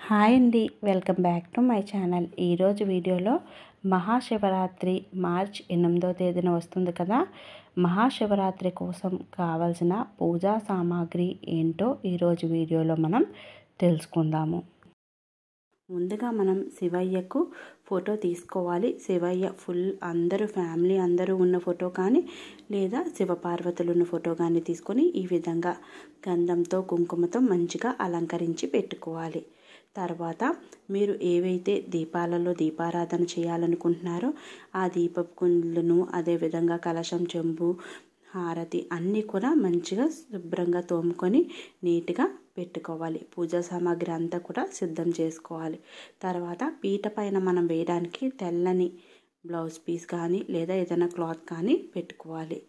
Hi అండి, welcome back to my channel. ఈరోజు వీడియోలో మహాశివరాత్రి మార్చ్ 8వ తేదీన వస్తుంది కదా. మహాశివరాత్రి కోసం కావాల్సిన పూజా సామాగ్రి ఏంటో ఈరోజు వీడియోలో మనం తెలుసుకుందాము. ముందుగా మనం శివయ్యకు ఫోటో తీసుకోవాలి. శివయ్య ఫుల్ అందరూ ఫ్యామిలీ అందరూ ఉన్న ఫోటో కానీ లేదా శివపార్వతులు ఉన్న ఫోటో కానీ తీసుకొని ఈ విధంగా గంధంతో కుంకుమతో మంచిగా అలంకరించి పెట్టుకోవాలి. తర్వాత మీరు ఏవైతే దీపాలలో దీపారాధన చేయాలనుకుంటున్నారో ఆ దీపపు కుందులను, అదేవిధంగా కలశం, చెంబు, హారతి అన్నీ కూడా మంచిగా శుభ్రంగా తోముకొని నీట్గా పెట్టుకోవాలి. పూజా సామాగ్రి అంతా కూడా సిద్ధం చేసుకోవాలి. తర్వాత పీట పైన మనం వేయడానికి తెల్లని బ్లౌజ్ పీస్ కానీ లేదా ఏదైనా క్లాత్ కానీ పెట్టుకోవాలి.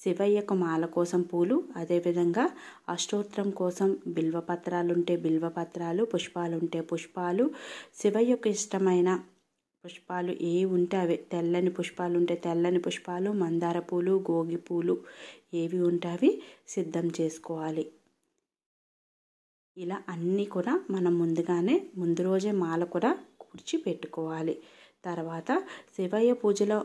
శివయ్యకు మాల కోసం పూలు, అదేవిధంగా అష్టోత్తరం కోసం బిల్వపత్రాలు ఉంటే బిల్వపత్రాలు, పుష్పాలు ఉంటే పుష్పాలు, శివయ్యకు ఇష్టమైన పుష్పాలు ఏ ఉంటే అవి, తెల్లని పుష్పాలు ఉంటే తెల్లని పుష్పాలు, మందార పూలు, గోగి పూలు ఏవి ఉంటే అవి సిద్ధం చేసుకోవాలి. ఇలా అన్నీ కూడా మనం ముందు రోజే మాల కూడా కూర్చి పెట్టుకోవాలి. తర్వాత శివయ్య పూజలో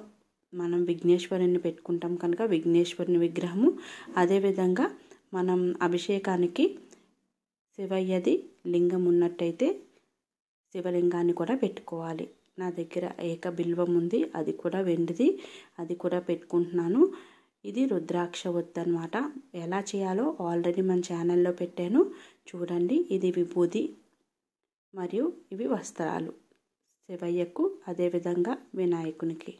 మనం విఘ్నేశ్వరుని పెట్టుకుంటాం కనుక విఘ్నేశ్వరుని విగ్రహము, అదేవిధంగా మనం అభిషేకానికి శివయ్యది లింగం ఉన్నట్టయితే శివలింగాన్ని కూడా పెట్టుకోవాలి. నా దగ్గర ఏక బిల్వం ఉంది, అది కూడా వెండిది, అది కూడా పెట్టుకుంటున్నాను. ఇది రుద్రాక్ష ఒత్తు అన్నమాట. ఎలా చేయాలో ఆల్రెడీ మన ఛానల్లో పెట్టాను, చూడండి. ఇది విభూది మరియు ఇవి వస్త్రాలు శివయ్యకు, అదేవిధంగా వినాయకునికి.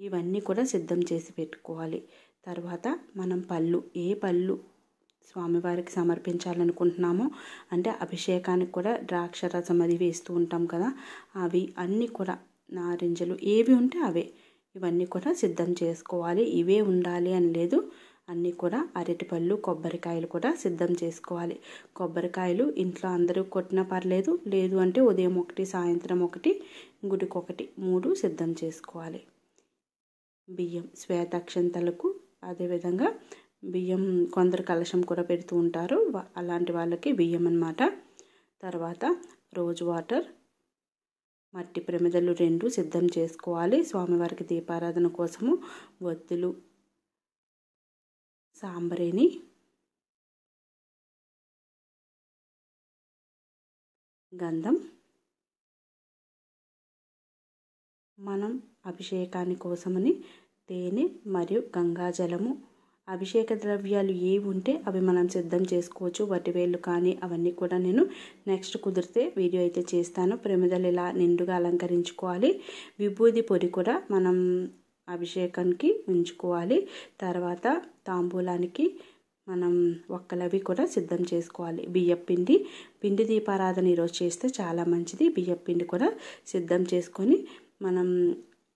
ఇవన్నీ కూడా సిద్ధం చేసి పెట్టుకోవాలి. తర్వాత మనం ఏ పళ్ళు స్వామివారికి సమర్పించాలనుకుంటున్నామో, అంటే అభిషేకానికి కూడా ద్రాక్ష రసం అది వేస్తూ ఉంటాం కదా, అవి అన్నీ కూడా నారింజలు ఏవి ఉంటే అవే, ఇవన్నీ కూడా సిద్ధం చేసుకోవాలి. ఇవే ఉండాలి అని లేదు, అన్నీ కూడా అరటిపళ్ళు, కొబ్బరికాయలు కూడా సిద్ధం చేసుకోవాలి. కొబ్బరికాయలు ఇంట్లో అందరూ కొట్టినా పర్లేదు, లేదు అంటే ఉదయం ఒకటి, సాయంత్రం ఒకటి, గుడికి ఒకటి, 3 సిద్ధం చేసుకోవాలి. బియ్యం శ్వేతాక్షంతలకు, అదేవిధంగా బియ్యం కొందరు కలశం కూడా పెడుతూ ఉంటారు, అలాంటి వాళ్ళకి బియ్యం అన్నమాట. తర్వాత రోజ్ వాటర్, మట్టి ప్రమిదలు 2 సిద్ధం చేసుకోవాలి. స్వామివారికి దీపారాధన కోసము ఒత్తులు, సాంబ్రేణి, గంధం, మనం అభిషేకాని కోసమని తేనె మరియు గంగాజలము, అభిషేక ద్రవ్యాలు ఏవి ఉంటే అవి మనం సిద్ధం చేసుకోవచ్చు. వటివేళ్ళు కానీ అవన్నీ కూడా నేను నెక్స్ట్ కుదిరితే వీడియో అయితే చేస్తాను. ప్రమిదలు ఇలా నిండుగా అలంకరించుకోవాలి. విభూది పొడి కూడా మనం అభిషేకానికి ఉంచుకోవాలి. తర్వాత తాంబూలానికి మనం ఒక్కలవి కూడా సిద్ధం చేసుకోవాలి. పిండి దీపారాధన ఈరోజు చేస్తే చాలా మంచిది. బియ్యపిండి కూడా సిద్ధం చేసుకొని మనం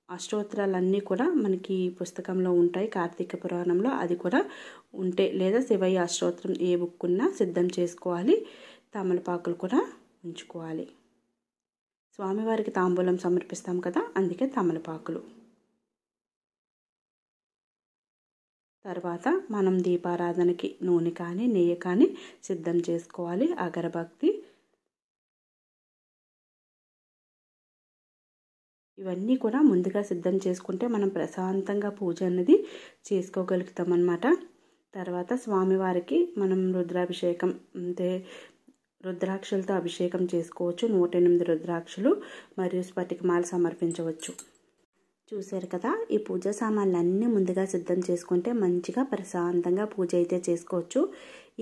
అష్టోత్తరాలన్నీ కూడా మనకి పుస్తకంలో ఉంటాయి, కార్తీక పురాణంలో అది కూడా ఉంటే, లేదా శివయ్య అష్టోత్తరం ఏ బుక్ ఉన్నా సిద్ధం చేసుకోవాలి. తమలపాకులు కూడా ఉంచుకోవాలి. స్వామివారికి తాంబూలం సమర్పిస్తాం కదా, అందుకే తమలపాకులు. తర్వాత మనం దీపారాధనకి నూనె కానీ నెయ్యి కానీ సిద్ధం చేసుకోవాలి. అగరబత్తి, ఇవన్నీ కూడా ముందుగా సిద్ధం చేసుకుంటే మనం ప్రశాంతంగా పూజ అనేది చేసుకోగలుగుతాం అన్నమాట. తర్వాత స్వామివారికి మనం రుద్రాభిషేకం అంటే రుద్రాక్షలతో అభిషేకం చేసుకోవచ్చు. 108 రుద్రాక్షలు మరియు స్ఫటికమాల సమర్పించవచ్చు. చూశారు కదా, ఈ పూజా సామాన్లు అన్నీ ముందుగా సిద్ధం చేసుకుంటే మంచిగా ప్రశాంతంగా పూజ అయితే చేసుకోవచ్చు.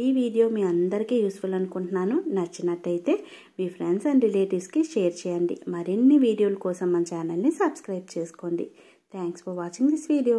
ఈ వీడియో మీ అందరికీ యూస్ఫుల్ అనుకుంటున్నాను. నచ్చినట్టయితే మీ ఫ్రెండ్స్ అండ్ రిలేటివ్స్కి షేర్ చేయండి. మరిన్ని వీడియోల కోసం మన ఛానల్ని సబ్స్క్రైబ్ చేసుకోండి. Thanks for watching this video.